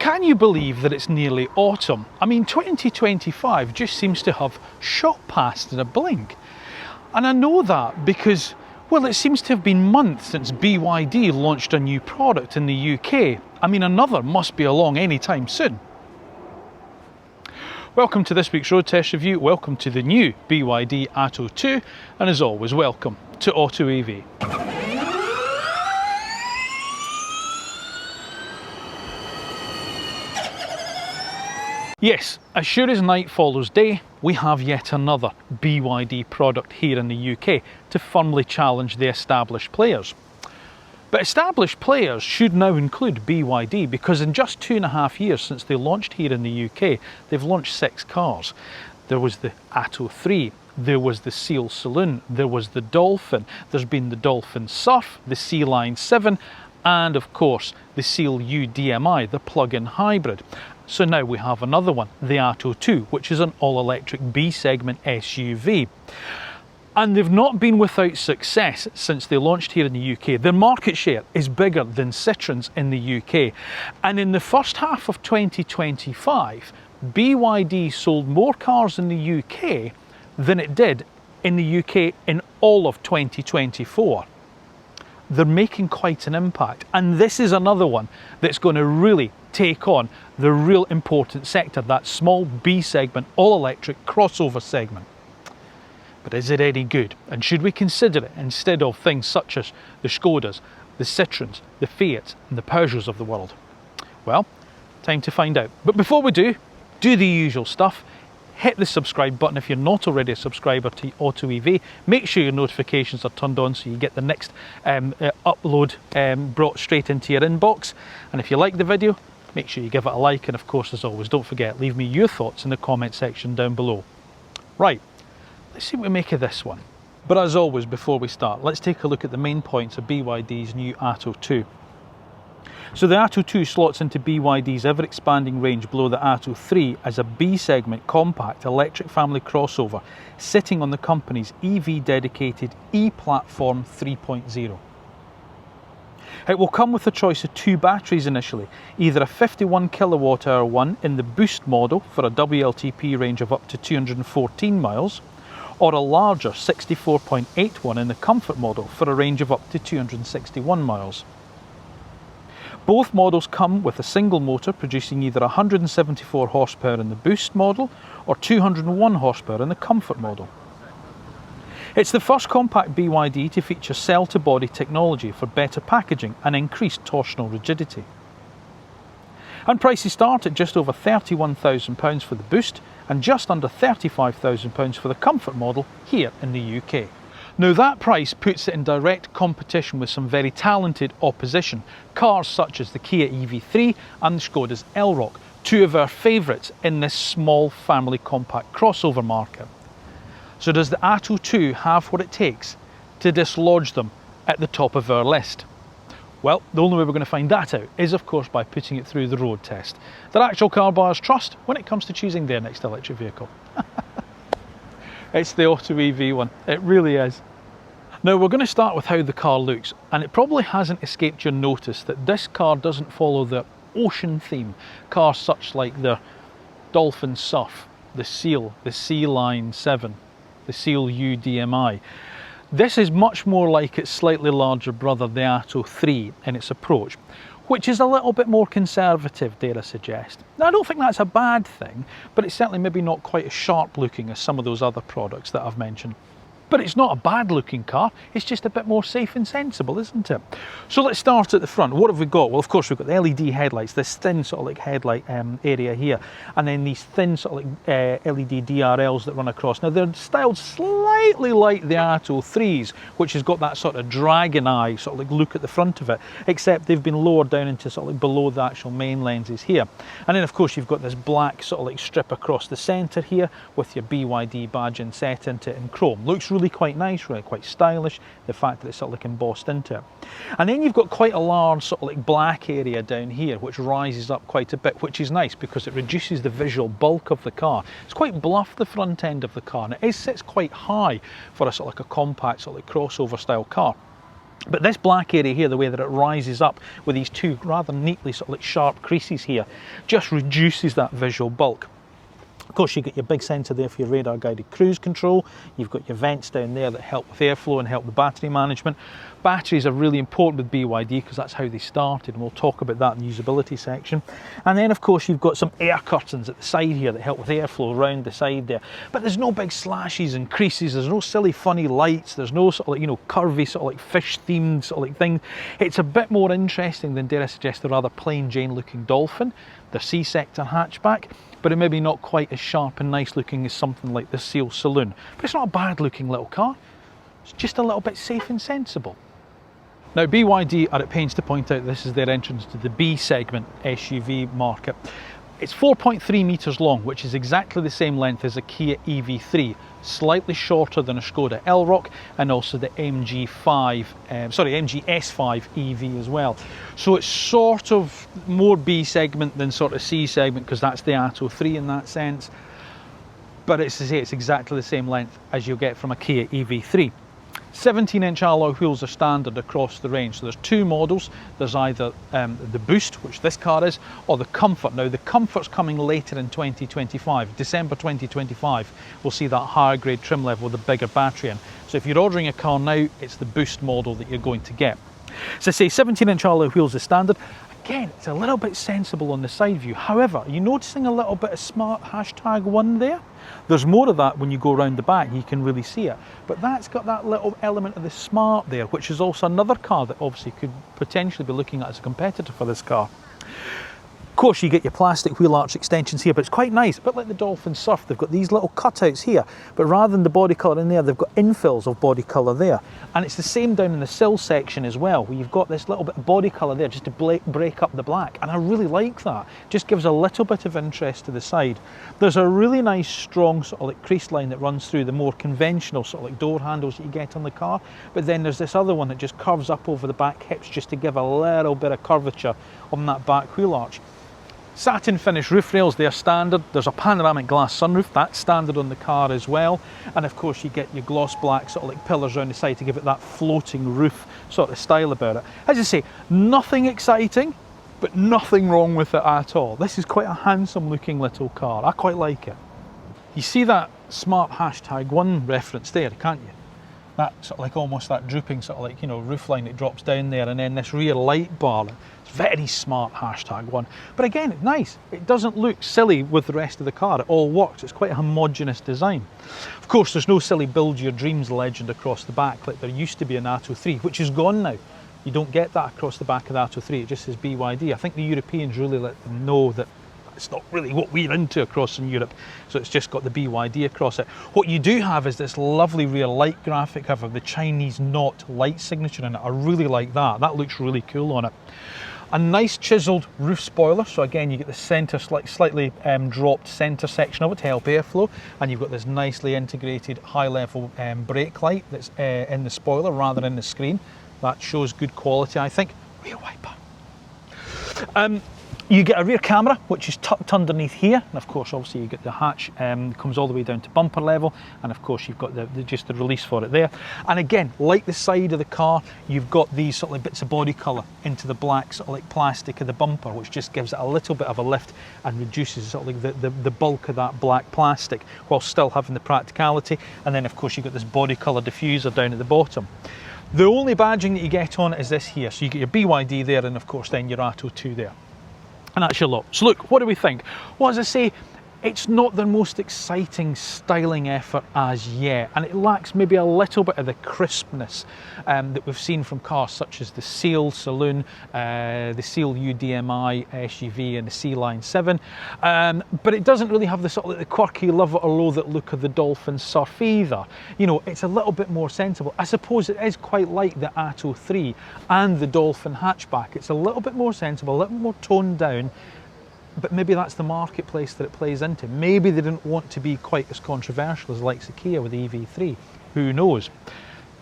Can you believe that it's nearly autumn? I mean, 2025 just seems to have shot past in a blink. And I know that because, well, it seems to have been months since BYD launched a new product in the UK. I mean, another must be along anytime soon. Welcome to this week's road test review, welcome to the new BYD Atto 2, and as always, welcome to AutoEV. Yes, as sure as night follows day, we have yet another BYD product here in the UK to firmly challenge the established players. But established players should now include BYD because in just 2.5 years since they launched here in the UK, they've launched 6 cars. There was the Atto 3, there was the Seal Saloon, there was the Dolphin, there's been the Dolphin Surf, the Sea Line 7, and of course the Seal U DMI, the plug-in hybrid. So now we have another one, the Atto 2, which is an all-electric B-segment SUV. And they've not been without success since they launched here in the UK. Their market share is bigger than Citroen's in the UK. And in the first half of 2025, BYD sold more cars in the UK than it did in the UK in all of 2024. They're making quite an impact, and this is another one that's going to really take on the real important sector, that small B segment, all-electric crossover segment. But is it any good? And should we consider it instead of things such as the Škodas, the Citroens, the Fiats and the Peugeots of the world? Well, time to find out. But before we do the usual stuff. Hit the subscribe button if you're not already a subscriber to AutoEV. Make sure your notifications are turned on so you get the next upload brought straight into your inbox. And if you like the video, make sure you give it a like. And of course, as always, don't forget, leave me your thoughts in the comment section down below. Right, let's see what we make of this one. But as always, before we start, let's take a look at the main points of BYD's new Atto 2. So the Atto 2 slots into BYD's ever-expanding range below the Atto 3 as a B-segment compact electric family crossover sitting on the company's EV-dedicated E-Platform 3.0. It will come with a choice of 2 batteries initially, either a 51 kilowatt-hour one in the Boost model for a WLTP range of up to 214 miles, or a larger 64.8 one in the Comfort model for a range of up to 261 miles. Both models come with a single motor producing either 174 horsepower in the Boost model or 201 horsepower in the Comfort model. It's the first compact BYD to feature cell-to-body technology for better packaging and increased torsional rigidity. And prices start at just over £31,000 for the Boost and just under £35,000 for the Comfort model here in the UK. Now that price puts it in direct competition with some very talented opposition, cars such as the Kia EV3 and the Škoda's Elroq, 2 of our favourites in this small family compact crossover market. So does the Atto 2 have what it takes to dislodge them at the top of our list? Well, the only way we're going to find that out is of course by putting it through the road test that actual car buyers trust when it comes to choosing their next electric vehicle. It's the AutoEV one, it really is. Now we're going to start with how the car looks, and it probably hasn't escaped your notice that this car doesn't follow the ocean theme. Cars such like the Dolphin Surf, the Seal, the Sea Line 7, the Seal U DMI. This is much more like its slightly larger brother, the Atto 3, in its approach, which is a little bit more conservative, dare I suggest. Now, I don't think that's a bad thing, but it's certainly maybe not quite as sharp looking as some of those other products that I've mentioned. But it's not a bad looking car, it's just a bit more safe and sensible, isn't it? So let's start at the front. What have we got? Well, of course we've got the LED headlights, this thin sort of like headlight area here, and then these thin sort of like LED DRLs that run across. Now they're styled slightly like the Atto 3s, which has got that sort of dragon eye sort of like look at the front of it, except they've been lowered down into sort of like below the actual main lenses here. And then of course you've got this black sort of like strip across the centre here with your BYD badge inset into it in chrome. Looks really quite nice, really quite stylish, the fact that it's sort of like embossed into it. And then you've got quite a large sort of like black area down here which rises up quite a bit, which is nice because it reduces the visual bulk of the car. It's quite bluff, the front end of the car, and it sits quite high for a sort of like a compact sort of like crossover style car. But this black area here, the way that it rises up with these two rather neatly sort of like sharp creases here, just reduces that visual bulk. Of course, you get your big sensor there for your radar guided cruise control. You've got your vents down there that help with airflow and help the battery management. Batteries are really important with BYD because that's how they started, and we'll talk about that in the usability section. And then of course you've got some air curtains at the side here that help with airflow around the side there. But there's no big slashes and creases, there's no silly funny lights, there's no sort of like, you know, curvy sort of like fish themed sort of like thing. It's a bit more interesting than, dare I suggest, the rather plain Jane looking Dolphin, the C-sector hatchback, but it may be not quite as sharp and nice looking as something like the Seal Saloon. But it's not a bad looking little car, it's just a little bit safe and sensible. Now BYD are at pains to point out this is their entrance to the B segment SUV market. It's 4.3 metres long, which is exactly the same length as a Kia EV3, slightly shorter than a Škoda Elroq, and also the MGS5 EV as well. So it's sort of more B segment than sort of C segment, because that's the Atto 3 in that sense. But it's to say it's exactly the same length as you'll get from a Kia EV3. 17-inch alloy wheels are standard across the range. So there's two models. There's either the Boost, which this car is, or the Comfort. Now the Comfort's coming later in 2025, December 2025. We'll see that higher grade trim level with a bigger battery in. So if you're ordering a car now, it's the Boost model that you're going to get. So say 17-inch alloy wheels is standard. Again, it's a little bit sensible on the side view. However, are you noticing a little bit of smart #1 there? There's more of that when you go around the back, you can really see it. But that's got that little element of the smart there, which is also another car that obviously could potentially be looking at as a competitor for this car. Of course, you get your plastic wheel arch extensions here, but it's quite nice, a bit like the Dolphin Surf. They've got these little cutouts here, but rather than the body colour in there, they've got infills of body colour there. And it's the same down in the sill section as well, where you've got this little bit of body colour there just to break up the black. And I really like that. Just gives a little bit of interest to the side. There's a really nice strong sort of like crease line that runs through the more conventional sort of like door handles that you get on the car. But then there's this other one that just curves up over the back hips just to give a little bit of curvature on that back wheel arch. Satin finish roof rails, they're standard. There's a panoramic glass sunroof, that's standard on the car as well. And of course you get your gloss black sort of like pillars around the side to give it that floating roof sort of style about it. As I say, nothing exciting, but nothing wrong with it at all. This is quite a handsome looking little car, I quite like it. You see that smart #1 reference there, can't you? That sort of like almost that drooping sort of like, you know, roof line that drops down there, and then this rear light bar. It's very smart #1. But again, it's nice. It doesn't look silly with the rest of the car. It all works. It's quite a homogeneous design. Of course, there's no silly build your dreams legend across the back like there used to be in Atto 3, which is gone now. You don't get that across the back of the Atto 3. It just says BYD. I think the Europeans really let them know that it's not really what we're into across in Europe, so it's just got the BYD across it. What you do have is this lovely rear light graphic of the Chinese knot light signature in it. I really like that. That looks really cool on it. A nice chiseled roof spoiler, so again you get the centre slightly dropped centre section of it to help airflow, and you've got this nicely integrated high level brake light that's in the spoiler rather than the screen. That shows good quality, I think. Rear wiper. You get a rear camera, which is tucked underneath here, and of course obviously you get the hatch comes all the way down to bumper level, and of course you've got just the release for it there. And again, like the side of the car, you've got these sort of like bits of body colour into the black sort of like plastic of the bumper, which just gives it a little bit of a lift and reduces sort of like the bulk of that black plastic while still having the practicality. And then of course you've got this body colour diffuser down at the bottom. The only badging that you get on it is this here, so you get your BYD there, and of course then your Atto 2 there. And that's your lot. So look, what do we think? Well, as I say, it's not the most exciting styling effort as yet, and it lacks maybe a little bit of the crispness that we've seen from cars such as the Seal Saloon, the Seal UDMI SUV and the C-Line 7, but it doesn't really have the sort of like the quirky love it or loathe it look of the Dolphin Surf either. You know, it's a little bit more sensible. I suppose it is quite like the Atto 3 and the Dolphin hatchback. It's a little bit more sensible, a little more toned down, but maybe that's the marketplace that it plays into. Maybe they didn't want to be quite as controversial as likes of Kia with the EV3. Who knows?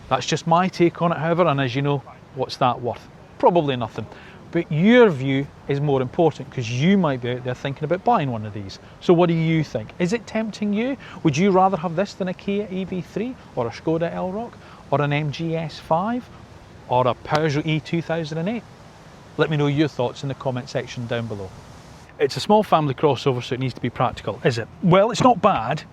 That's just my take on it, however, and as you know, what's that worth? Probably nothing. But your view is more important, because you might be out there thinking about buying one of these. So what do you think? Is it tempting you? Would you rather have this than a Kia EV3 or a Škoda Elroq or an MGS5? or a Peugeot E2008? Let me know your thoughts in the comment section down below. It's a small family crossover, so it needs to be practical, is it? Well, it's not bad.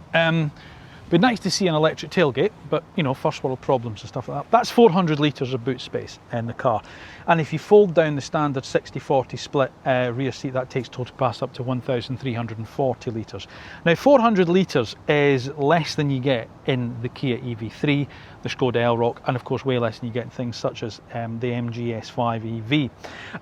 Be nice to see an electric tailgate, but you know, first world problems and stuff like that. That's 400 litres of boot space in the car. And if you fold down the standard 60-40 split rear seat, that takes total capacity up to 1,340 litres. Now 400 litres is less than you get in the Kia EV3, the Škoda Elroq, and of course way less than you get in things such as the MGS5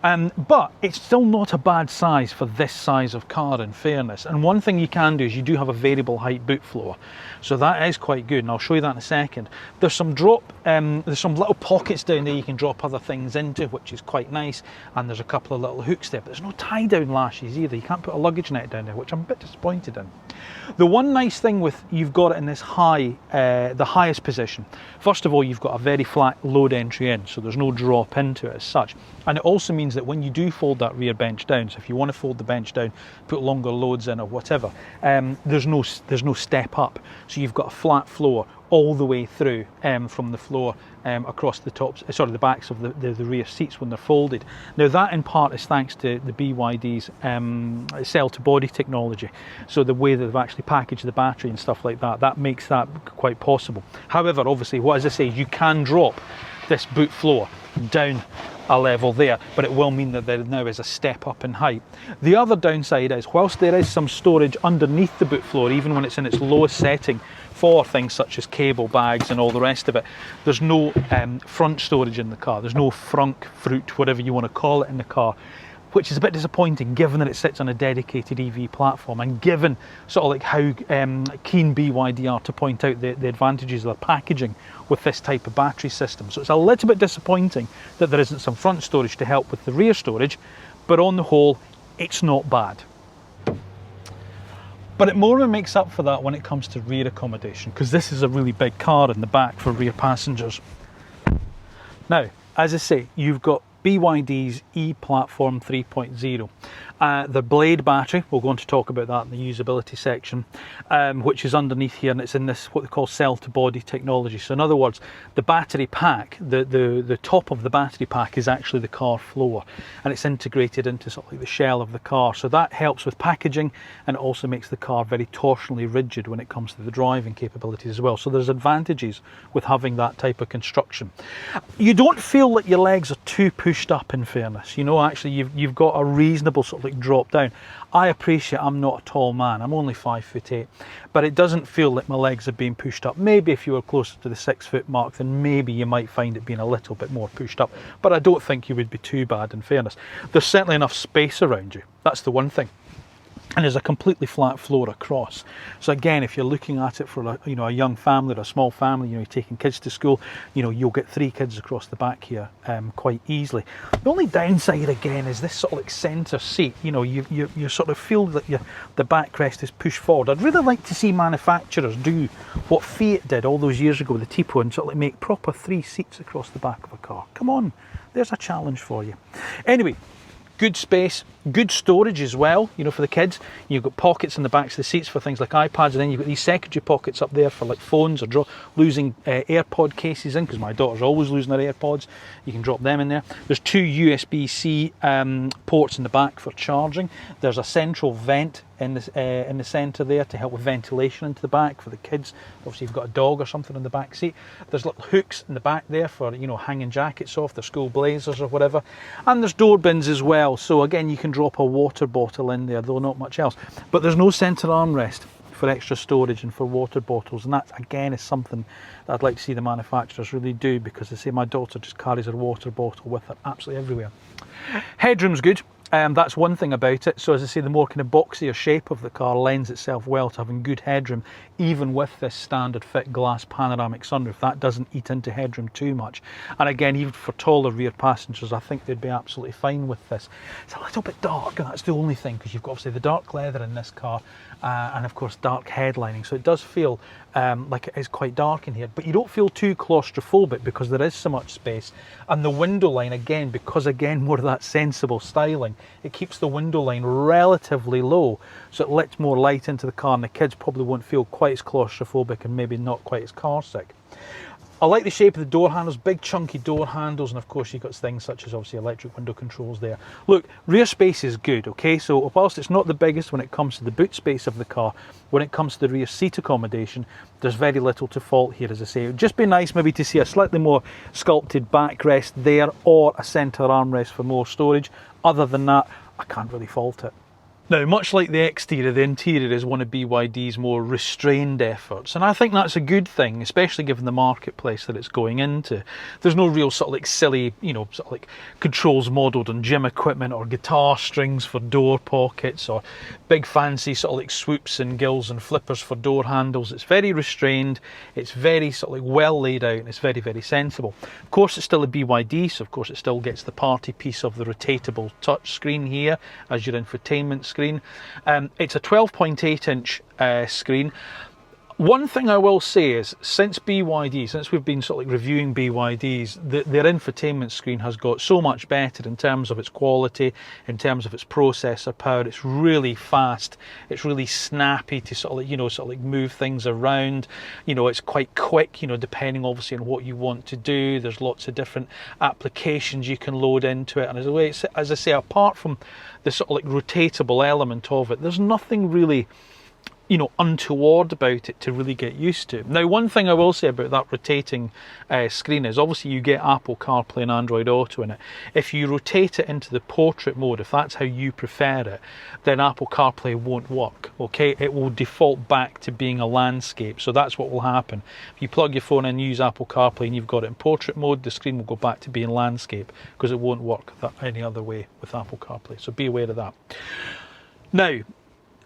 EV. But it's still not a bad size for this size of car, in fairness. And one thing you can do is you do have a variable height boot floor, so that is quite good, and I'll show you that in a second. There's some there's some little pockets down there you can drop other things into, which is quite nice, and there's a couple of little hooks there, but there's no tie down lashes either. You can't put a luggage net down there, which I'm a bit disappointed in. The one nice thing with you've got it in this the highest position, first of all, you've got a very flat load entry in, so there's no drop into it as such. And it also means that when you do fold that rear bench down, so if you want to fold the bench down, put longer loads in or whatever, there's no step up. So you've got a flat floor all the way through from the floor across the tops, the backs of the rear seats when they're folded. Now that in part is thanks to the BYD's cell to body technology. So the way that they've actually packaged the battery and stuff like that, that makes that quite possible. However, obviously, as I say, you can drop this boot floor down a level there, but it will mean that there now is a step up in height. The other downside is, whilst there is some storage underneath the boot floor, even when it's in its lowest setting for things such as cable bags and all the rest of it, there's no front storage in the car. There's no frunk, fruit, whatever you want to call it in the car, which is a bit disappointing given that it sits on a dedicated EV platform, and given sort of like how keen BYD are to point out the advantages of the packaging with this type of battery system. So it's a little bit disappointing that there isn't some front storage to help with the rear storage, but on the whole, it's not bad. But it more than makes up for that when it comes to rear accommodation, because this is a really big car in the back for rear passengers. Now, as I say, you've got BYD's e-Platform 3.0. The Blade battery, we're going to talk about that in the usability section, which is underneath here, and it's in this what they call cell to body technology. So in other words, the battery pack, the top of the battery pack is actually the car floor, and it's integrated into sort of like the shell of the car. So that helps with packaging, and it also makes the car very torsionally rigid when it comes to the driving capabilities as well. So there's advantages with having that type of construction. You don't feel that your legs are too pushed up, in fairness. You know, actually you've got a reasonable sort of like drop down. I appreciate I'm not a tall man, I'm only 5'8", but it doesn't feel like my legs are being pushed up. Maybe if you were closer to the 6 foot mark, then maybe you might find it being a little bit more pushed up, but I don't think you would be too bad, in fairness. There's certainly enough space around you, that's the one thing. And there's a completely flat floor across. So again, if you're looking at it for a young family or a small family, you're taking kids to school, you'll get 3 kids across the back here quite easily. The only downside again is this sort of like centre seat. You sort of feel that the backrest is pushed forward. I'd really like to see manufacturers do what Fiat did all those years ago with the Tipo and sort of like make proper 3 seats across the back of a car. Come on, there's a challenge for you. Anyway, good space, good storage as well, for the kids. You've got pockets in the backs of the seats for things like iPads, and then you've got these secondary pockets up there for like phones or losing AirPod cases in, because my daughter's always losing her AirPods. You can drop them in there. There's 2 USB-C ports in the back for charging. There's a central vent in the centre there to help with ventilation into the back for the kids. Obviously you've got a dog or something in the back seat. There's little hooks in the back there for hanging jackets off, their school blazers or whatever. And there's door bins as well, so again you can drop a water bottle in there, though not much else. But there's no centre armrest for extra storage and for water bottles, and that again is something that I'd like to see the manufacturers really do, because they say my daughter just carries her water bottle with her absolutely everywhere. Headroom's good. That's one thing about it. So as I say, the more kind of boxier shape of the car lends itself well to having good headroom, even with this standard fit glass panoramic sunroof. That doesn't eat into headroom too much. And again, even for taller rear passengers, I think they'd be absolutely fine with this. It's a little bit dark, and that's the only thing, because you've got obviously the dark leather in this car, and of course dark headlining. So it does feel like it is quite dark in here, but you don't feel too claustrophobic because there is so much space. And the window line, again, because again more of that sensible styling, it keeps the window line relatively low, so it lets more light into the car, and the kids probably won't feel quite as claustrophobic and maybe not quite as car sick. I like the shape of the door handles, big chunky door handles, and of course you've got things such as obviously electric window controls there. Look, rear space is good, okay? So whilst it's not the biggest when it comes to the boot space of the car, when it comes to the rear seat accommodation, there's very little to fault here, as I say. It would just be nice maybe to see a slightly more sculpted backrest there, or a centre armrest for more storage. Other than that, I can't really fault it. Now, much like the exterior, the interior is one of BYD's more restrained efforts, and I think that's a good thing, especially given the marketplace that it's going into. There's no real sort of like silly, you know, sort of like controls modelled on gym equipment or guitar strings for door pockets or big fancy sort of like swoops and gills and flippers for door handles. It's very restrained, it's very sort of like well laid out, and it's very, very sensible. Of course, it's still a BYD, so of course it still gets the party piece of the rotatable touch screen here as your infotainment screen. It's a 12.8 inch screen. One thing I will say is, since we've been sort of like reviewing BYDs, their infotainment screen has got so much better in terms of its quality, in terms of its processor power. It's really fast, it's really snappy to sort of like, you know, sort of like move things around. You know, it's quite quick, you know, depending obviously on what you want to do. There's lots of different applications you can load into it, and as I say, apart from the sort of like rotatable element of it, there's nothing really, you know, untoward about it to really get used to. Now, one thing I will say about that rotating screen is obviously you get Apple CarPlay and Android Auto in it. If you rotate it into the portrait mode, if that's how you prefer it, then Apple CarPlay won't work, okay? It will default back to being a landscape, so that's what will happen. If you plug your phone in and use Apple CarPlay and you've got it in portrait mode, the screen will go back to being landscape, because it won't work any other way with Apple CarPlay, so be aware of that. Now,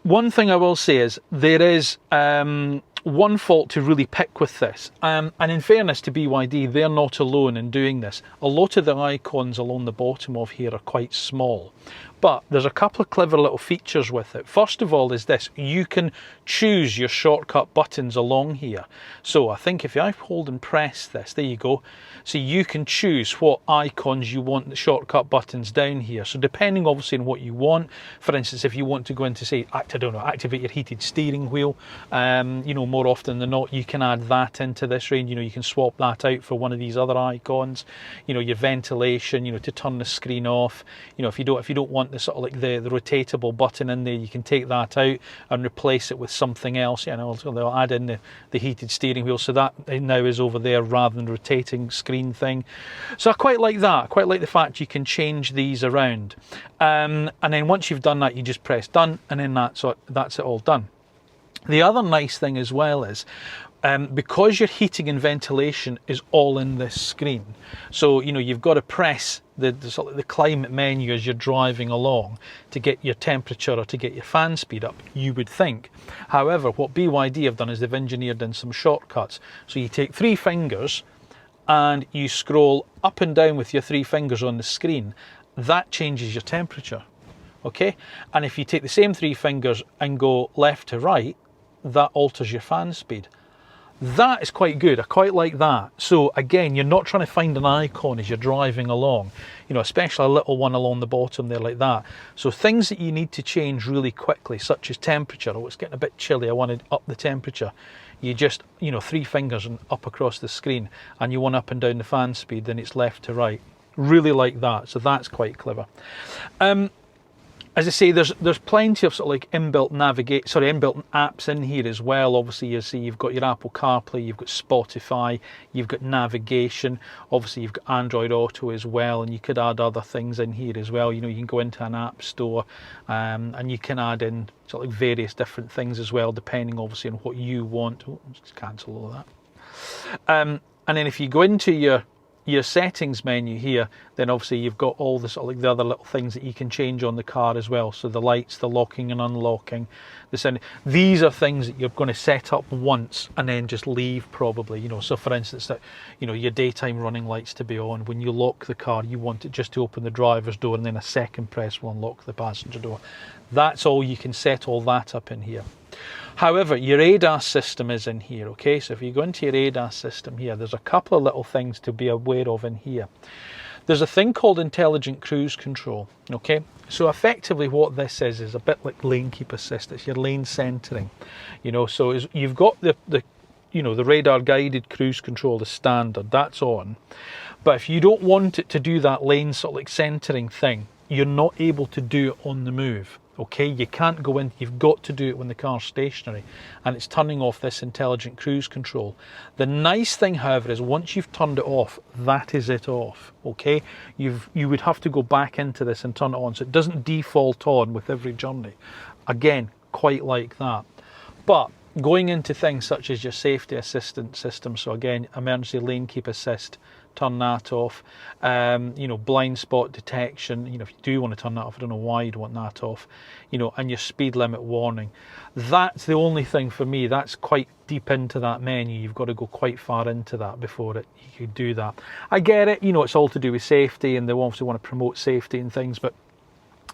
one thing I will say is there is one fault to really pick with this, and in fairness to BYD, they're not alone in doing this. A lot of the icons along the bottom of here are quite small, but there's a couple of clever little features with it. First of all is this: you can choose your shortcut buttons along here. So I think if I hold and press this, there you go. So you can choose what icons you want the shortcut buttons down here. So depending obviously on what you want, for instance, if you want to go into, say, activate your heated steering wheel, you know, more often than not, you can add that into this range. You know, you can swap that out for one of these other icons. You know, your ventilation, you know, to turn the screen off. You know, if you don't want the sort of like the rotatable button in there, you can take that out and replace it with something else. You know, so they'll add in the heated steering wheel, so that now is over there rather than the rotating screen thing. So I quite like that. I quite like the fact you can change these around, and then once you've done that, you just press done, and then that's it all done. The other nice thing as well is, because your heating and ventilation is all in this screen, so you know you've got to press the sort of the climate menu as you're driving along to get your temperature or to get your fan speed up, you would think. However, what BYD have done is they've engineered in some shortcuts. So you take 3 fingers and you scroll up and down with your 3 fingers on the screen. That changes your temperature, okay? And if you take the same 3 fingers and go left to right, that alters your fan speed. That is quite good. I quite like that. So again, you're not trying to find an icon as you're driving along, you know, especially a little one along the bottom there like that. So things that you need to change really quickly, such as temperature. Oh, it's getting a bit chilly, I want to up the temperature. You just, you know, 3 fingers and up across the screen, and you want up and down the fan speed, then it's left to right. Really like that. So that's quite clever. As I say, there's plenty of sort of like inbuilt apps in here as well. Obviously, you see you've got your Apple CarPlay, you've got Spotify, you've got navigation. Obviously, you've got Android Auto as well, and you could add other things in here as well. You know, you can go into an app store, and you can add in sort of like various different things as well, depending obviously on what you want. Oh, just cancel all of that. And then if you go into your settings menu here, then obviously you've got all the sort of like the other little things that you can change on the car as well. So the lights, the locking and unlocking, the sound. These are things that you're going to set up once and then just leave probably, you know. So for instance, that, you know, your daytime running lights to be on. When you lock the car, you want it just to open the driver's door, and then a second press will unlock the passenger door. That's all. You can set all that up in here. However, your ADAS system is in here, okay? So if you go into your ADAS system here, there's a couple of little things to be aware of in here. There's a thing called intelligent cruise control, okay? So effectively what this is a bit like lane keep assist. It's your lane centering, you know. So you've got you know, the radar guided cruise control is standard, that's on. But if you don't want it to do that lane sort of like centering thing, you're not able to do it on the move. Okay, you can't go in, you've got to do it when the car's stationary and it's turning off this intelligent cruise control. The nice thing, however, is once you've turned it off, that is it off. Okay, you would have to go back into this and turn it on, so it doesn't default on with every journey. Again, quite like that. But going into things such as your safety assistance system, so again, emergency lane keep assist, turn that off. You know, blind spot detection, you know, if you do want to turn that off, I don't know why you'd want that off, you know, and your speed limit warning. That's the only thing for me, that's quite deep into that menu. You've got to go quite far into that before you could do that. I get it, you know, it's all to do with safety and they obviously want to promote safety and things, but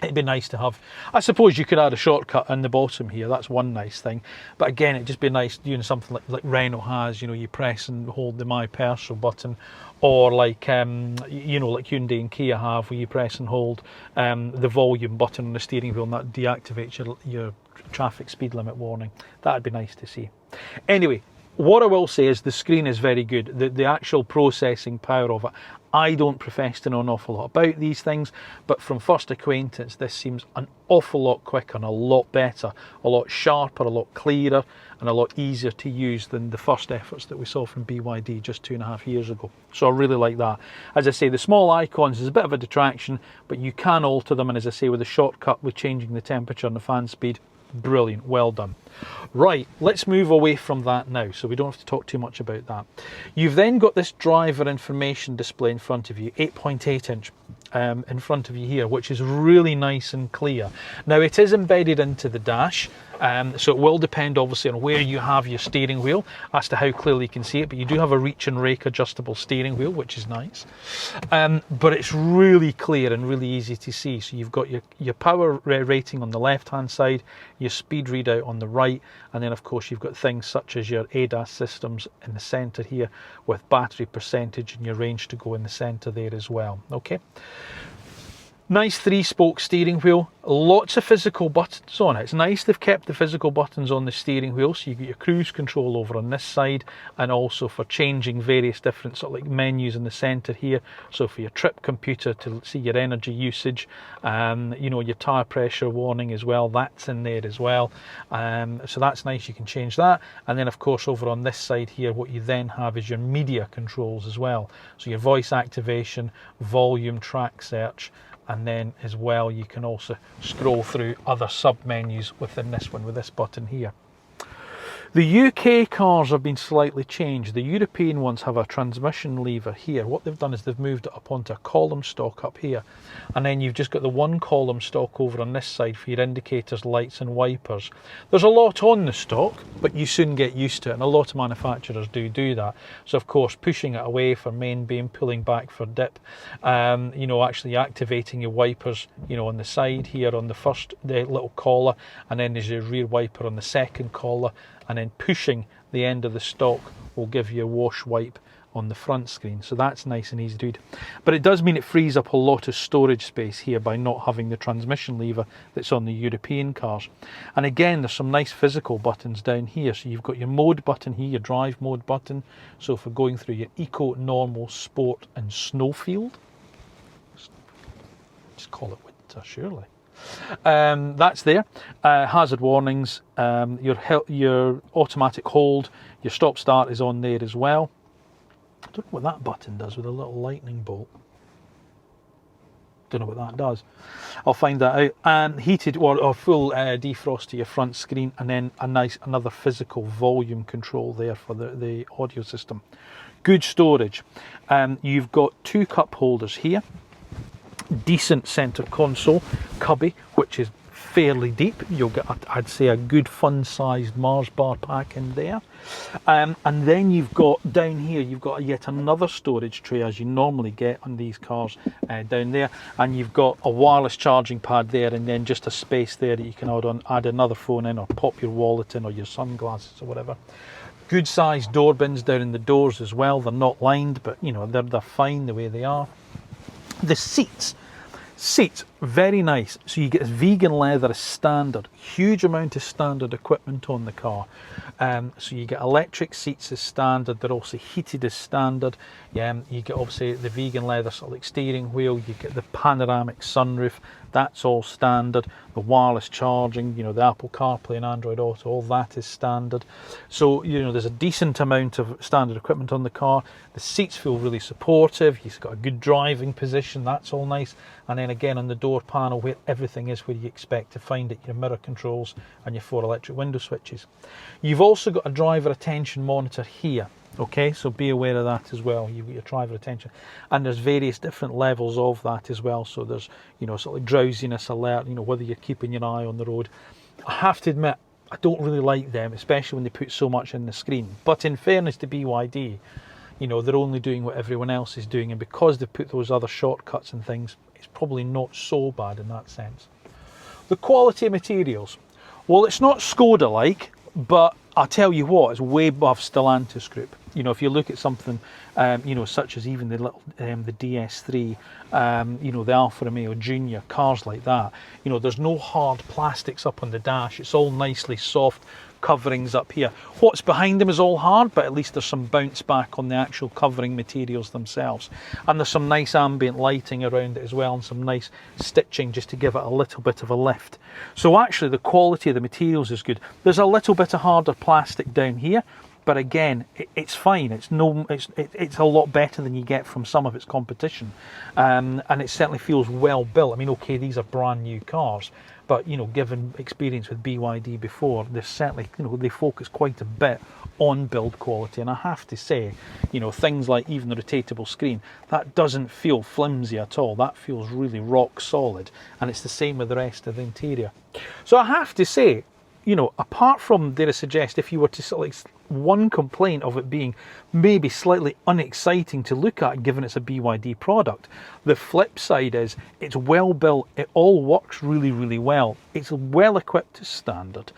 it'd be nice to have. I suppose you could add a shortcut in the bottom here, that's one nice thing. But again, it'd just be nice doing something like Renault has, you know, you press and hold the My Personal button, or like, you know, like Hyundai and Kia have, where you press and hold the volume button on the steering wheel and that deactivates your traffic speed limit warning. That'd be nice to see. Anyway, what I will say is the screen is very good. The actual processing power of it, I don't profess to know an awful lot about these things, but from first acquaintance, this seems an awful lot quicker and a lot better, a lot sharper, a lot clearer, and a lot easier to use than the first efforts that we saw from BYD just 2.5 years ago. So I really like that. As I say, the small icons is a bit of a detraction, but you can alter them, and as I say, with a shortcut with changing the temperature and the fan speed, brilliant, well done. Right, let's move away from that now, so we don't have to talk too much about that. You've then got this driver information display in front of you, 8.8 inch in front of you here, which is really nice and clear. Now it is embedded into the dash, so it will depend obviously on where you have your steering wheel as to how clearly you can see it, but you do have a reach and rake adjustable steering wheel, which is nice. But it's really clear and really easy to see. So you've got your power rating on the left hand side, your speed readout on the right, and then of course you've got things such as your ADAS systems in the center here with battery percentage and your range to go in the center there as well. Okay. Nice 3-spoke steering wheel, lots of physical buttons on it. It's nice they've kept the physical buttons on the steering wheel, so you get your cruise control over on this side, and also for changing various different sort of like menus in the center here. So for your trip computer to see your energy usage, you know, your tire pressure warning as well, that's in there as well. So that's nice, you can change that. And then of course over on this side here, what you then have is your media controls as well. So your voice activation, volume, track search, and then as well you can also scroll through other sub menus within this one with this button here. The UK cars have been slightly changed. The European ones have a transmission lever here. What they've done is they've moved it up onto a column stock up here, and then you've just got the one column stock over on this side for your indicators, lights and wipers. There's a lot on the stock, but you soon get used to it, and a lot of manufacturers do that. So of course pushing it away for main beam, pulling back for dip, you know, actually activating your wipers, you know, on the side here on the little collar, and then there's your rear wiper on the second collar, and then pushing the end of the stock will give you a wash wipe on the front screen. So that's nice and easy to do. But it does mean it frees up a lot of storage space here by not having the transmission lever that's on the European cars. And again, there's some nice physical buttons down here. So you've got your mode button here, your drive mode button. So for going through your eco, normal, sport and snowfield. Just call it winter, surely. That's there. Hazard warnings, your automatic hold, your stop start is on there as well. I don't know what that button does with a little lightning bolt. Don't know what that does. I'll find that out. Heated or full defrost to your front screen, and then another physical volume control there for the audio system. Good storage. You've got 2 cup holders here. Decent centre console cubby, which is fairly deep. You'll get, I'd say, a good fun-sized Mars bar pack in there. And then you've got down here, you've got yet another storage tray, as you normally get on these cars down there. And you've got a wireless charging pad there, and then just a space there that you can add another phone in, or pop your wallet in, or your sunglasses or whatever. Good sized door bins down in the doors as well. They're not lined, but you know, they're fine the way they are. The seats, Very nice. So you get this vegan leather as standard, huge amount of standard equipment on the car. So you get electric seats as standard, they're also heated as standard. You get obviously the vegan leather sort of like steering wheel, you get the panoramic sunroof, that's all standard. The wireless charging, you know, the Apple CarPlay and Android Auto, all that is standard. So, you know, there's a decent amount of standard equipment on the car. The seats feel really supportive, you've got a good driving position, that's all nice. And then again on the door panel where everything is where you expect to find it, your mirror controls and your 4 electric window switches. You've also got a driver attention monitor here. Okay, so be aware of that as well. You've got your driver attention, and there's various different levels of that as well. So there's, you know, sort of drowsiness alert, you know, whether you're keeping your eye on the road. I have to admit, I don't really like them, especially when they put so much in the screen. But in fairness to BYD, you know, they're only doing what everyone else is doing, and because they've put those other shortcuts and things, it's probably not so bad in that sense. The quality of materials, well, it's not Škoda-like, but I'll tell you what, it's way above Stellantis group. You know, if you look at something, you know, such as even the little, the DS3, you know, the Alfa Romeo Junior, cars like that, you know, there's no hard plastics up on the dash. It's all nicely soft coverings up here. What's behind them is all hard, but at least there's some bounce back on the actual covering materials themselves. And there's some nice ambient lighting around it as well, and some nice stitching just to give it a little bit of a lift. So actually the quality of the materials is good. There's a little bit of harder plastic down here, but again, it's fine. It's a lot better than you get from some of its competition, and it certainly feels well built. I mean, okay, these are brand new cars, but you know, given experience with BYD before, they're certainly, you know, they focus quite a bit on build quality. And I have to say, you know, things like even the rotatable screen, that doesn't feel flimsy at all. That feels really rock solid, and it's the same with the rest of the interior. So I have to say, you know, apart from, dare I suggest, if you were to sort of like one complaint of it being maybe slightly unexciting to look at given it's a BYD product, the flip side is it's well built, it all works really, really well. It's well equipped to standard.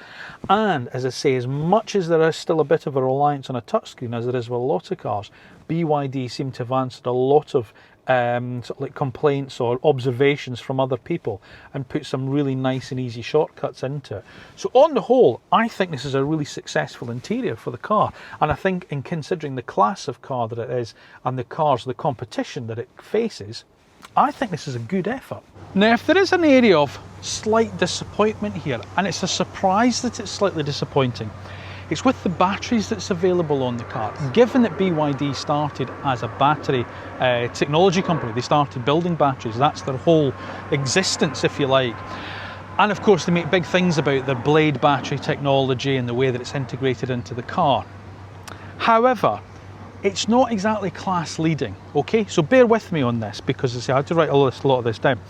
And as I say, as much as there is still a bit of a reliance on a touchscreen, as there is with a lot of cars, BYD seem to have answered a lot of sort of like complaints or observations from other people and put some really nice and easy shortcuts into it. So on the whole, I think this is a really successful interior for the car, and I think in considering the class of car that it is and the cars, the competition that it faces, I think this is a good effort. Now, if there is an area of slight disappointment here, and it's a surprise that it's slightly disappointing, it's with the batteries that's available on the car. Given that BYD started as a battery technology company, they started building batteries, that's their whole existence, if you like. And of course they make big things about their blade battery technology and the way that it's integrated into the car. However, it's not exactly class leading, okay? So bear with me on this, because I had to write a lot of this down.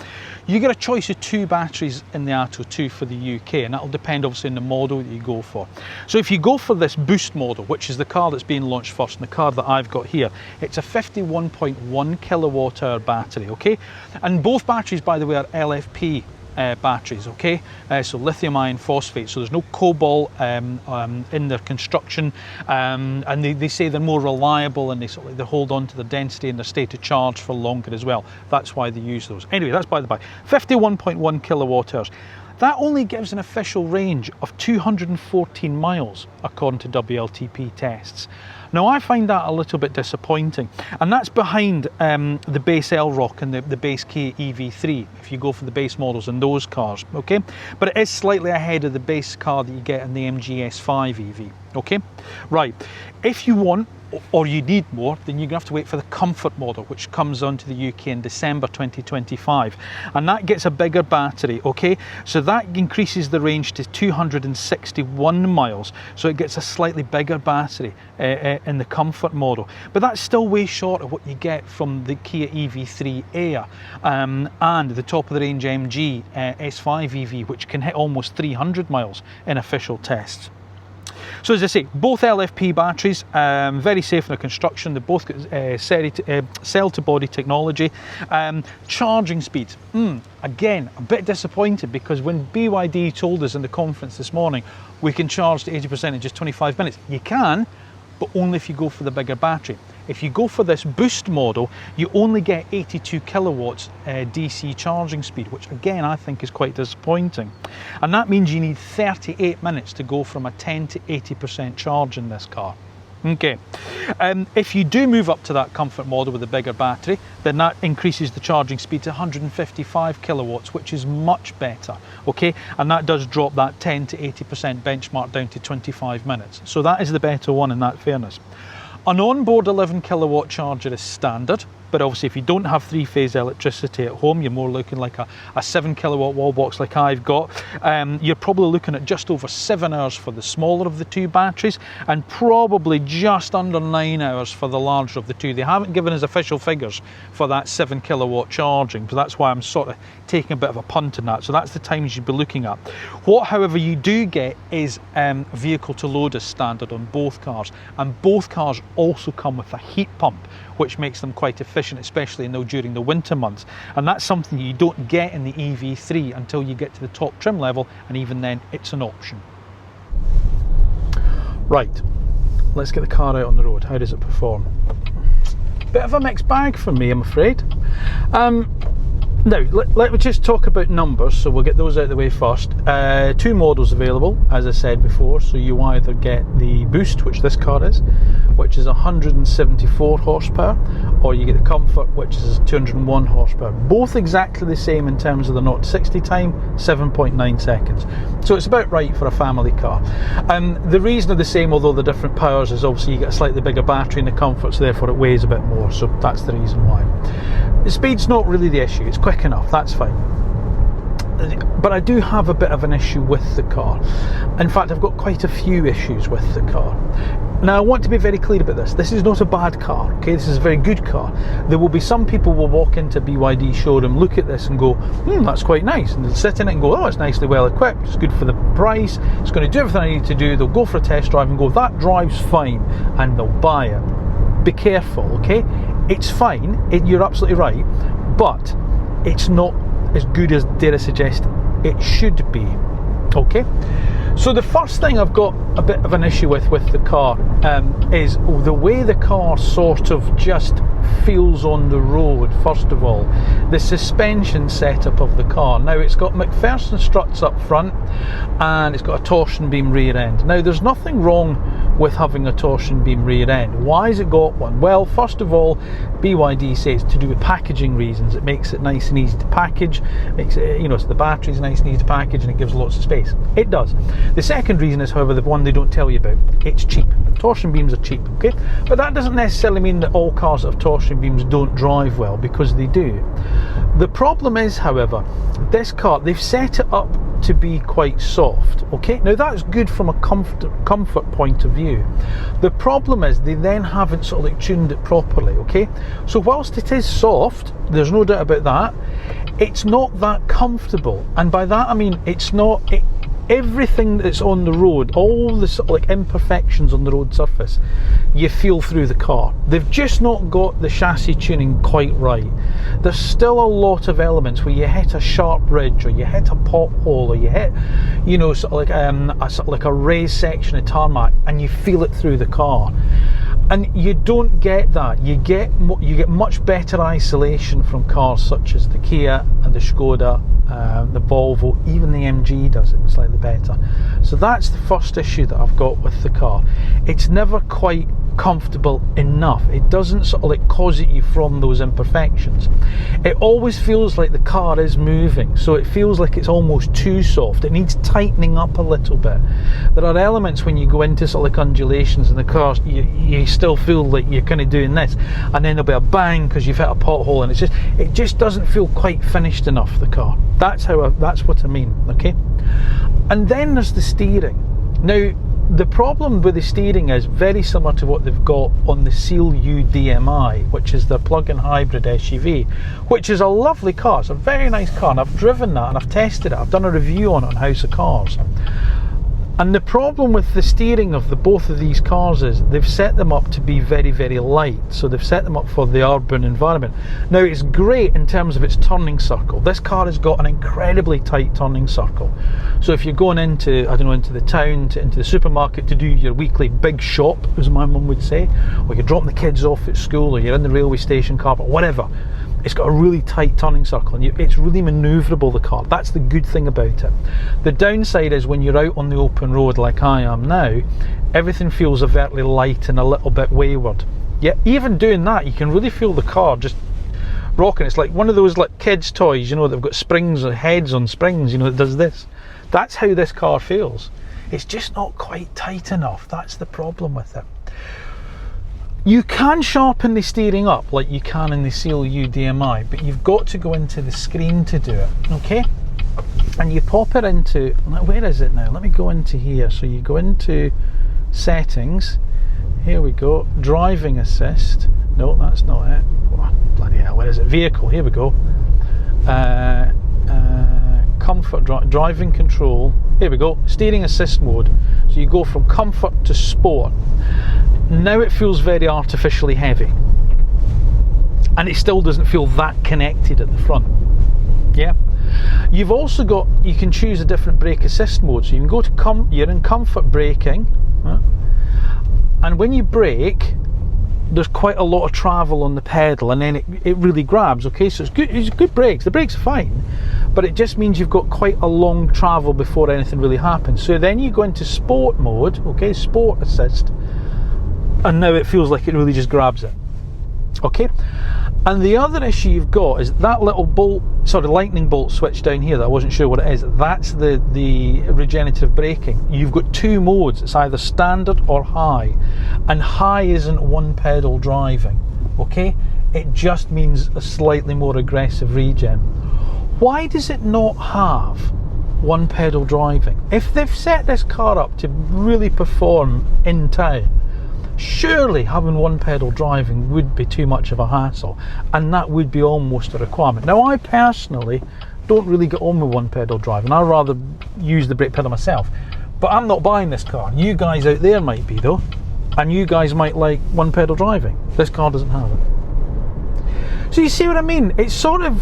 You get a choice of 2 batteries in the Atto 2 for the UK, and that'll depend obviously on the model that you go for. So if you go for this Boost model, which is the car that's being launched first, and the car that I've got here, it's a 51.1 kilowatt hour battery, okay? And both batteries, by the way, are LFP batteries, okay? So lithium iron phosphate, so there's no cobalt in their construction, and they say they're more reliable, and they hold on to the density and their state of charge for longer as well. That's why they use those. Anyway, that's by the by. 51.1 kilowatt hours. That only gives an official range of 214 miles according to WLTP tests. Now I find that a little bit disappointing, and that's behind the base Elroq and the base Kia EV3 if you go for the base models in those cars, okay? But it is slightly ahead of the base car that you get in the MGS5 EV, okay? Right, if you want or you need more, then you're going to have to wait for the Comfort model, which comes onto the UK in December 2025, and that gets a bigger battery, okay? So that increases the range to 261 miles, so it gets a slightly bigger battery in the Comfort model, but that's still way short of what you get from the Kia EV3 Air and the top of the range MG S5 EV, which can hit almost 300 miles in official tests. So as I say, both LFP batteries, very safe in their construction. They both got cell-to-body technology. Charging speeds, again, a bit disappointed, because when BYD told us in the conference this morning, we can charge to 80% in just 25 minutes. You can, but only if you go for the bigger battery. if you go for this Boost model, you only get 82 kilowatts DC charging speed, which again I think is quite disappointing. And that means you need 38 minutes to go from a 10 to 80% charge in this car. Okay, if you do move up to that comfort model with a bigger battery, then that increases the charging speed to 155 kilowatts, which is much better, okay? And that does drop that 10 to 80% benchmark down to 25 minutes. So that is the better one in that fairness. An onboard 11 kilowatt charger is standard, but obviously if you don't have three-phase electricity at home, you're more looking like a 7 kilowatt wall box like I've got. You're probably looking at just over 7 hours for the smaller of the two batteries, and probably just under 9 hours for the larger of the two. They haven't given us official figures for that 7 kilowatt charging, so that's why I'm sort of taking a bit of a punt on that. So that's the times you'd be looking at. What, however, you do get is vehicle to load as standard on both cars, and both cars also come with a heat pump, which makes them quite efficient, especially during the winter months. And that's something you don't get in the EV3 until you get to the top trim level, and even then it's an option. Right, let's get the car out on the road. How does it perform? Bit of a mixed bag for me, I'm afraid. Now, let me just talk about numbers, so we'll get those out of the way first. Two models available, as I said before, so you either get the Boost, which this car is, which is 174 horsepower, or you get the Comfort, which is 201 horsepower. Both exactly the same in terms of the 0 to 60 time, 7.9 seconds. So it's about right for a family car. The reason they're the same, although the different powers, is obviously you get a slightly bigger battery in the Comfort, so therefore it weighs a bit more, so that's the reason why. The speed's not really the issue, it's quick enough, that's fine. But I do have a bit of an issue with the car. In fact, I've got quite a few issues with the car. Now, I want to be very clear about this. This is not a bad car, okay? This is a very good car. There will be some people will walk into a BYD showroom, look at this and go, that's quite nice. And they'll sit in it and go, oh, it's nicely well equipped, it's good for the price, it's going to do everything I need to do. They'll go for a test drive and go, that drives fine, and they'll buy it. Be careful, okay? It's fine, you're absolutely right, but it's not as good as, dare I suggest, it should be, okay? So the first thing I've got a bit of an issue with the car is the way the car sort of just feels on the road. First of all, the suspension setup of the car. Now, it's got McPherson struts up front and it's got a torsion beam rear end. Now, there's nothing wrong with having a torsion beam rear end. Why has it got one? Well, first of all, BYD says to do with packaging reasons. It makes it nice and easy to package, makes it, so the battery's nice and easy to package, and it gives lots of space. It does. The second reason is, however, the one they don't tell you about. It's cheap. Torsion beams are cheap, okay? But that doesn't necessarily mean that all cars that have torsion beams don't drive well, because they do. The problem is, however, this car, they've set it up to be quite soft, okay? Now, that's good from a comfort point of view. The problem is they then haven't sort of tuned it properly, okay? So whilst it is soft, there's no doubt about that, it's not that comfortable. And by that I mean everything that's on the road, all the sort of imperfections on the road surface, you feel through the car. They've just not got the chassis tuning quite right. There's still a lot of elements where you hit a sharp ridge, or you hit a pothole, or you hit, sort of like a raised section of tarmac, and you feel it through the car. And you don't get that. You get much better isolation from cars such as the Kia and the Škoda, the Volvo, even the MG does it slightly better. So that's the first issue that I've got with the car. It's never quite comfortable enough. It doesn't sort of cosset you from those imperfections. It always feels like the car is moving, so it feels like it's almost too soft. It needs tightening up a little bit. There are elements when you go into sort of undulations in the car, you still feel like you're kind of doing this, and then there'll be a bang because you've hit a pothole, and it just doesn't feel quite finished enough, the car. That's what I mean, okay? And then there's the steering. Now, the problem with the steering is very similar to what they've got on the Seal U DMI, which is their plug-in hybrid SUV, which is a lovely car. It's a very nice car, and I've driven that and I've tested it. I've done a review on it on House of Cars. And the problem with the steering of both of these cars is they've set them up to be very, very light. So they've set them up for the urban environment. Now it's great in terms of its turning circle. This car has got an incredibly tight turning circle. So if you're going into, I don't know, into the town, into the supermarket to do your weekly big shop, as my mum would say, or you're dropping the kids off at school, or you're in the railway station car park, whatever, it's got a really tight turning circle, and it's really manoeuvrable, the car. That's the good thing about it. The downside is when you're out on the open road like I am now, everything feels overtly light and a little bit wayward. Yet even doing that, you can really feel the car just rocking. It's like one of those like kids toys, you know, they've got springs or heads on springs, you know, that does this. That's how this car feels. It's just not quite tight enough. That's the problem with it. You can sharpen the steering up like you can in the CLU DMI, but you've got to go into the screen to do it, okay? And you pop it into, where is it now? Let me go into here. So you go into settings, here we go, driving assist. No, that's not it. Oh, bloody hell, where is it? Vehicle, here we go. Comfort, driving control, here we go, steering assist mode. So you go from comfort to sport. Now it feels very artificially heavy, and it still doesn't feel that connected at the front. Yeah, you've also got, you can choose a different brake assist mode. So you can go to you're in comfort braking, and when you brake, there's quite a lot of travel on the pedal, and then it really grabs. Okay, so it's good brakes. The brakes are fine, but it just means you've got quite a long travel before anything really happens. So then you go into sport mode, okay, sport assist, and now it feels like it really just grabs it. Okay, and the other issue you've got is that little bolt, sort of lightning bolt switch down here that I wasn't sure what it is. That's the regenerative braking. You've got two modes. It's either standard or high, and high isn't one pedal driving. Okay, it just means a slightly more aggressive regen. Why does it not have one pedal driving? If they've set this car up to really perform in town, surely having one pedal driving would be too much of a hassle, and that would be almost a requirement. Now I personally don't really get on with one pedal driving. I'd rather use the brake pedal myself, but I'm not buying this car. You guys out there might be though, and you guys might like one pedal driving. This car doesn't have it. So you see what I mean? It's sort of,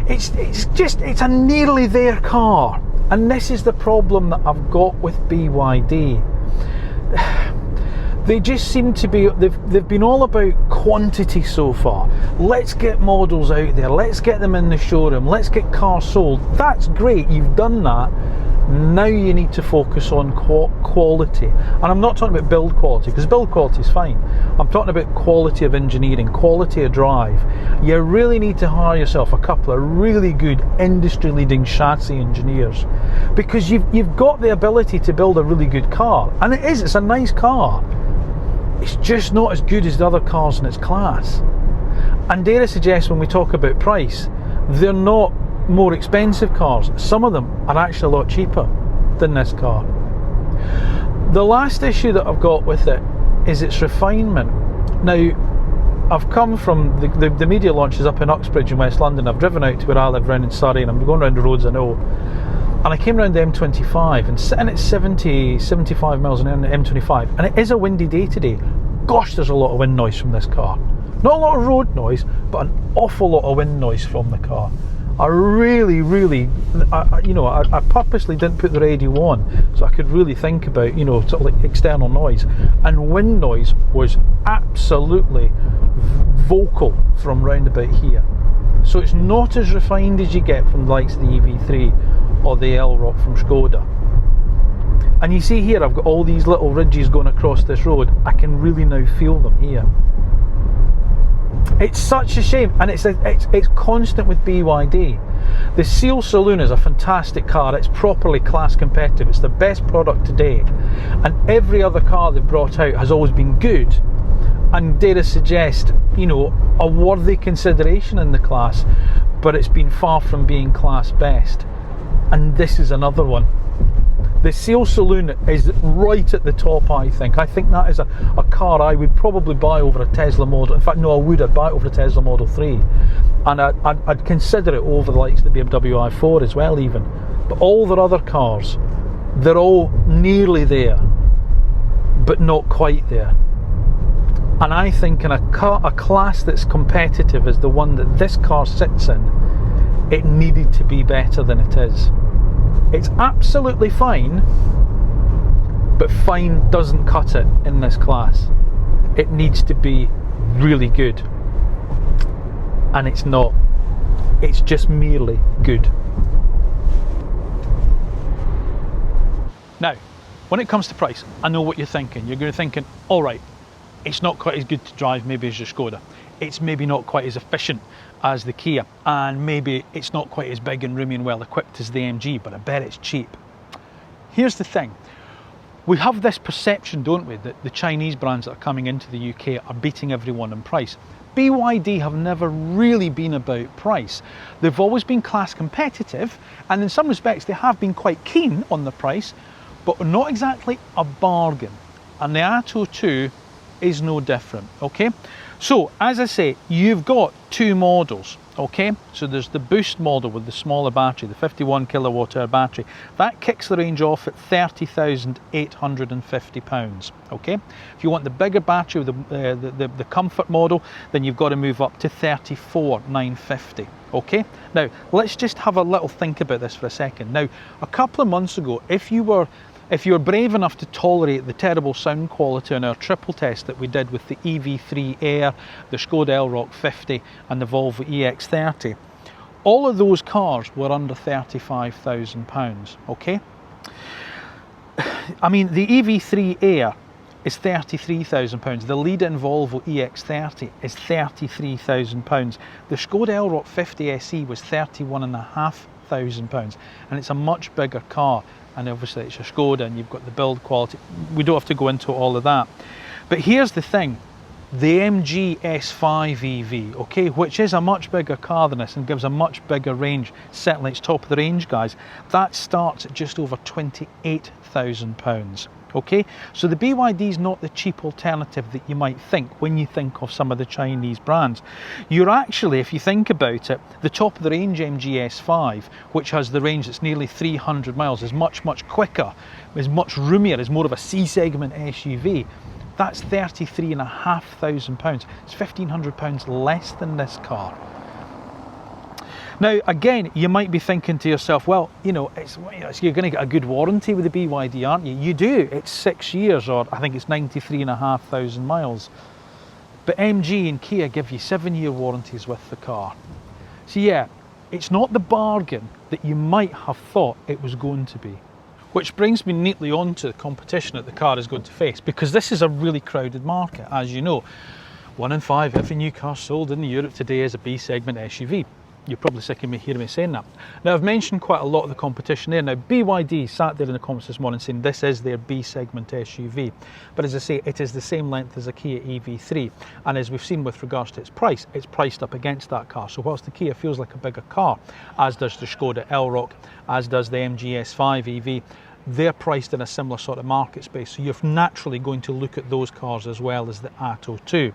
it's a nearly there car, and this is the problem that I've got with BYD. They just seem to be, they've been all about quantity so far. Let's get models out there, let's get them in the showroom, let's get cars sold. That's great, you've done that. Now you need to focus on quality. And I'm not talking about build quality, because build quality is fine. I'm talking about quality of engineering, quality of drive. You really need to hire yourself a couple of really good industry-leading chassis engineers, because you've got the ability to build a really good car. And it's a nice car. It's just not as good as the other cars in its class. And dare I suggest, when we talk about price, they're not more expensive cars. Some of them are actually a lot cheaper than this car. The last issue that I've got with it is its refinement. Now, I've come from the media launches up in Uxbridge in West London. I've driven out to where I live round in Surrey, and I'm going around the roads I know. And I came around the M25 and sitting at 75 miles an hour on the M25, and it is a windy day today. Gosh, there's a lot of wind noise from this car. Not a lot of road noise, but an awful lot of wind noise from the car. I purposely didn't put the radio on so I could really think about, you know, sort of like external noise. And wind noise was absolutely vocal from round about here. So it's not as refined as you get from the likes of the EV3 or the Elroq from Škoda. And you see here, I've got all these little ridges going across this road. I can really now feel them here. It's such a shame, and it's constant with BYD. The Seal Saloon is a fantastic car. It's properly class competitive. It's the best product to date, and every other car they've brought out has always been good, and dare I suggest, you know, a worthy consideration in the class, but it's been far from being class best. And this is another one. The Seal Saloon is right at the top, I think. I think that is a car I would probably buy over a Tesla Model. In fact, no, I'd buy it over a Tesla Model 3. And I'd consider it over the likes of the BMW i4 as well, even. But all their other cars they're all nearly there, but not quite there. And I think in a class that's competitive as the one that this car sits in, it needed to be better than it is. It's absolutely fine, but fine doesn't cut it in this class. It needs to be really good. And it's not. It's just merely good. Now, when it comes to price, I know what you're thinking. You're going to be thinking, all right, it's not quite as good to drive maybe as your Škoda. It's maybe not quite as efficient as the Kia, and maybe it's not quite as big and roomy and well equipped as the MG, but I bet it's cheap. Here's the thing. We have this perception, don't we, that the Chinese brands that are coming into the UK are beating everyone in price. BYD have never really been about price. They've always been class competitive, and in some respects they have been quite keen on the price, but not exactly a bargain. And the Atto 2 is no different, okay? So, as I say, you've got two models, okay? So there's the Boost model with the smaller battery, the 51 kilowatt hour battery. That kicks the range off at £30,850, okay? If you want the bigger battery with the comfort model, then you've got to move up to £34,950, okay? Now, let's just have a little think about this for a second. Now, a couple of months ago, if you were brave enough to tolerate the terrible sound quality on our triple test that we did with the EV3 Air, the Škoda Elroq 50 and the Volvo EX30, all of those cars were under £35,000, okay? I mean, the EV3 Air is £33,000, the lead-in Volvo EX30 is £33,000, the Škoda Elroq 50 SE was £31,500, and it's a much bigger car. And obviously it's a Škoda and you've got the build quality. We don't have to go into all of that. But here's the thing, the MGS5 EV, okay, which is a much bigger car than this and gives a much bigger range, certainly it's top of the range, guys, that starts at just over £28,000. Okay, so the BYD is not the cheap alternative that you might think when you think of some of the Chinese brands. You're actually, if you think about it, the top of the range MGS5, which has the range that's nearly 300 miles, is much quicker, is much roomier, is more of a C-segment SUV. That's £33,500. It's £1,500 less than this car. Now, again, you might be thinking to yourself, well, you know, you're going to get a good warranty with the BYD, aren't you? You do. It's 6 years, or I think it's 93,500 miles. But MG and Kia give you 7-year warranties with the car. So yeah, it's not the bargain that you might have thought it was going to be. Which brings me neatly on to the competition that the car is going to face, because this is a really crowded market, as you know. 1 in 5 every new car sold in Europe today is a B-segment SUV. You're probably sick of me hearing me saying that. Now, I've mentioned quite a lot of the competition there. Now, BYD sat there in the comments this morning saying this is their B-segment SUV. But as I say, it is the same length as a Kia EV3. And as we've seen with regards to its price, it's priced up against that car. So whilst the Kia feels like a bigger car, as does the Škoda Elroq, as does the MGS5 EV, they're priced in a similar sort of market space. So you're naturally going to look at those cars as well as the Atto 2.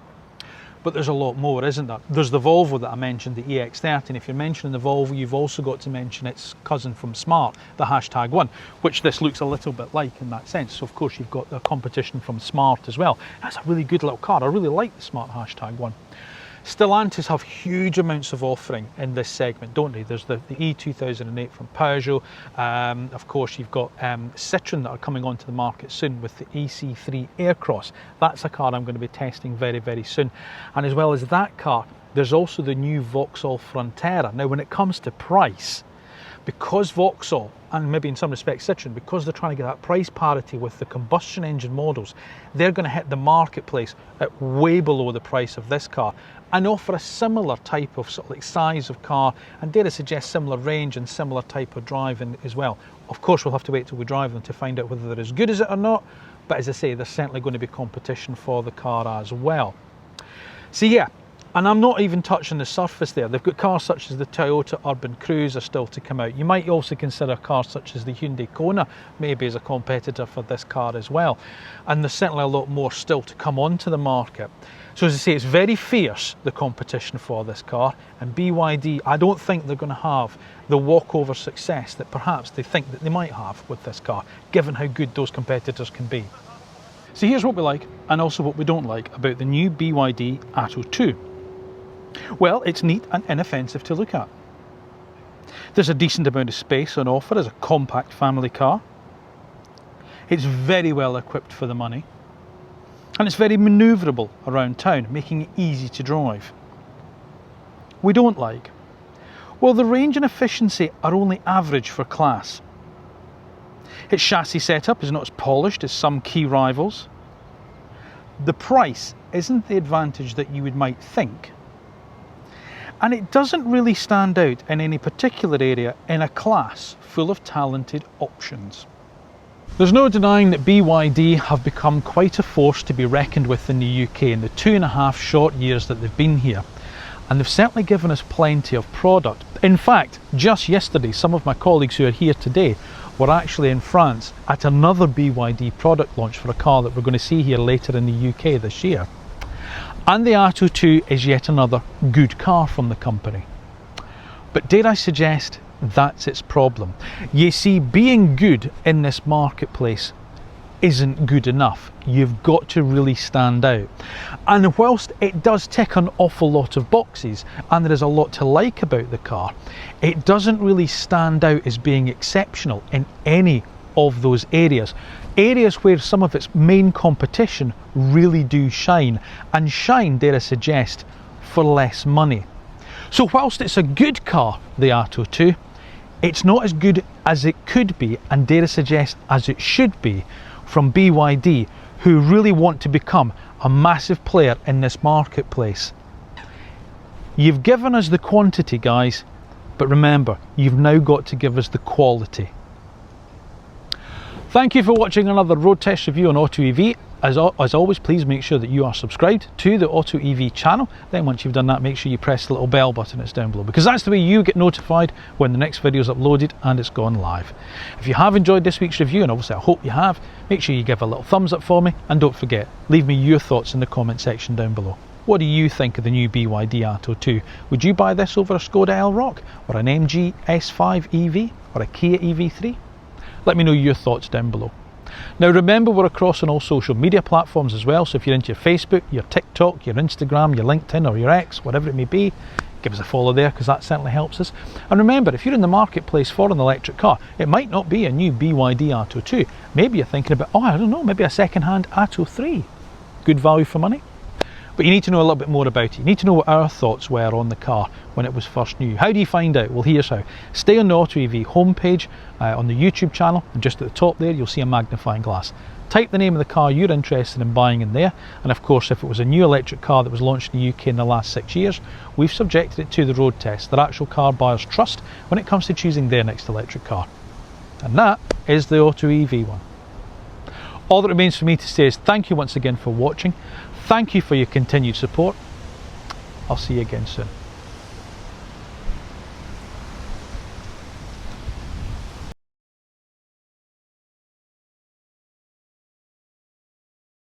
But there's a lot more, isn't there? There's the Volvo that I mentioned, the EX30, and if you're mentioning the Volvo, you've also got to mention its cousin from Smart, the #1, which this looks a little bit like in that sense. So of course you've got the competition from Smart as well. That's a really good little car. I really like the Smart #1. Stellantis have huge amounts of offering in this segment, don't they? There's the E2008 from Peugeot. Of course, you've got Citroën that are coming onto the market soon with the EC3 Aircross. That's a car I'm going to be testing very soon. And as well as that car, there's also the new Vauxhall Frontera. Now, when it comes to price, because Vauxhall, and maybe in some respects Citroën, because they're trying to get that price parity with the combustion engine models, they're going to hit the marketplace at way below the price of this car and offer a similar type of sort of like size of car, and dare I suggest similar range and similar type of driving as well. Of course, we'll have to wait till we drive them to find out whether they're as good as it or not, but as I say, there's certainly going to be competition for the car as well. So yeah, And I'm not even touching the surface there. They've got cars such as the Toyota Urban Cruise are still to come out. You might also consider cars such as the Hyundai Kona maybe as a competitor for this car as well. And there's certainly a lot more still to come onto the market. So as I say, it's very fierce, the competition for this car. And BYD, I don't think they're going to have the walkover success that perhaps they think that they might have with this car, given how good those competitors can be. So here's what we like and also what we don't like about the new BYD Atto 2. Well, it's neat and inoffensive to look at. There's a decent amount of space on offer as a compact family car. It's very well equipped for the money. And it's very manoeuvrable around town, making it easy to drive. We don't like. Well, the range and efficiency are only average for class. Its chassis setup is not as polished as some key rivals. The price isn't the advantage that you might think. And it doesn't really stand out in any particular area in a class full of talented options. There's no denying that BYD have become quite a force to be reckoned with in the UK in the 2.5 short years that they've been here. And they've certainly given us plenty of product. In fact, just yesterday, some of my colleagues who are here today were actually in France at another BYD product launch for a car that we're going to see here later in the UK this year. And the Atto 2 is yet another good car from the company. But dare I suggest, that's its problem. You see, being good in this marketplace isn't good enough. You've got to really stand out. And whilst it does tick an awful lot of boxes and there is a lot to like about the car, it doesn't really stand out as being exceptional in any of those areas. Areas where some of its main competition really do shine, and shine, dare I suggest, for less money. So whilst it's a good car, the Atto 2, it's not as good as it could be, and dare I suggest as it should be, from BYD, who really want to become a massive player in this marketplace. You've given us the quantity, guys, but remember, you've now got to give us the quality. Thank you for watching another road test review on AutoEV. As always, please make sure that you are subscribed to the AutoEV channel. Then once you've done that, make sure you press the little bell button that's down below, because that's the way you get notified when the next video is uploaded and it's gone live. If you have enjoyed this week's review, and obviously I hope you have, make sure you give a little thumbs up for me, and don't forget, leave me your thoughts in the comment section down below. What do you think of the new BYD Atto 2? Would you buy this over a Škoda Elroq, or an MGS5 EV, or a Kia EV3? Let me know your thoughts down below. Now remember, we're across on all social media platforms as well, so if you're into your Facebook, your TikTok, your Instagram, your LinkedIn or your X, whatever it may be, give us a follow there, because that certainly helps us. And remember, if you're in the marketplace for an electric car, it might not be a new BYD Atto 2. Maybe you're thinking about, oh, I don't know, maybe a second-hand Atto 3. Good value for money. But you need to know a little bit more about it. You need to know what our thoughts were on the car when it was first new. How do you find out? Well, here's how. Stay on the AutoEV homepage on the YouTube channel, and just at the top there you'll see a magnifying glass. Type the name of the car you're interested in buying in there, and of course if it was a new electric car that was launched in the UK in the last 6 years, we've subjected it to the road test that actual car buyers trust when it comes to choosing their next electric car. And that is the AutoEV one. All that remains for me to say is thank you once again for watching. Thank you for your continued support. I'll see you again soon.